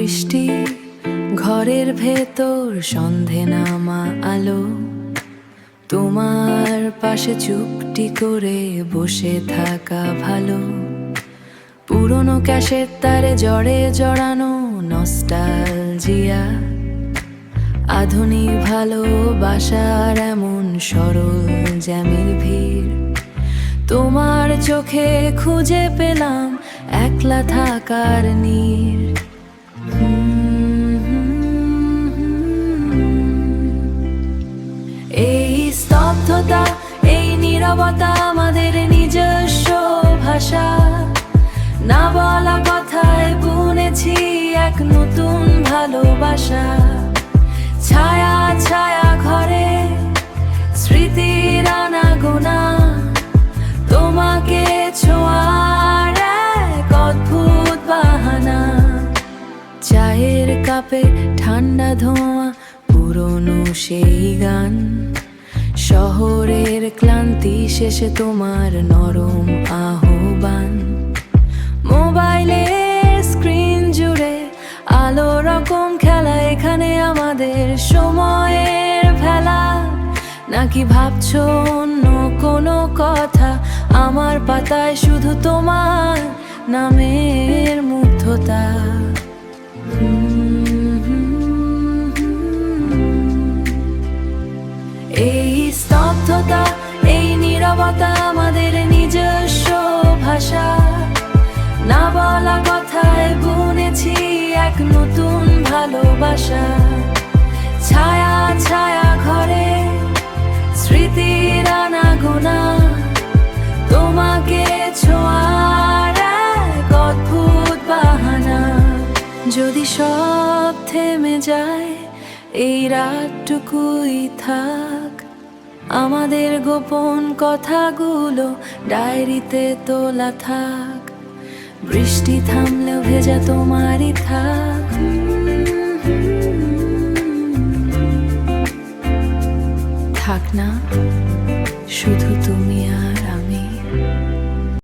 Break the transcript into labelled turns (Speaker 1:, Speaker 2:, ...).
Speaker 1: বৃষ্টি, ঘরের ভেতর সন্ধে নামা আলো, তোমার পাশে চুপটি করে বসে থাকা ভালো। পুরনো ক্যাসেট তারে জড়ে জড়ানো নস্টালজিয়া, আধুনিক ভালোবাসার এমন সরল জ্যামের ভিড়। তোমার চোখে খুঁজে পেলাম একলা থাকার নীড়। এই স্তব্ধতা, এই নীরবতা আমাদের নিজস্ব ভাষা। না বলা কথায় বুনেছি এক নতুন ভালোবাসা। ছায়া ছায়া ঘরে স্মৃতির আনাগোনা, তোমাকে ছোঁয়ার এক অদ্ভুত বাহানা। চায়ের কাপে ঠান্ডা ধোঁয়া, পুরনো সেই গান। শহরের ক্লান্তি শেষে তোমার নরম আহ্বান। মোবাইলের স্ক্রিন জুড়ে আলো রকম খেলা, এখানে আমাদের সময়ের ভেলা। নাকি ভাবছো অন্য কোনো কথা? আমার পাতায় শুধু তোমার নামের মুগ্ধতা। এই স্তব্ধতা, এই নীরবতা আমাদের নিজস্ব ভাষা। না বলা কথায় বুনেছি এক নতুন ভালোবাসা। ছায়া ছায়া ঘরে স্মৃতির আনাগোনা, তোমাকে ছোঁয়ার এক অদ্ভুত বাহানা। যদি সব থেমে যায়, এই রাতটুকুই থাক। আমাদের গোপন কথাগুলো ডায়েরিতে তোলা থাক। বৃষ্টি থামলেও ভেজা তোমারই থাক। থাক না শুধু তুমি।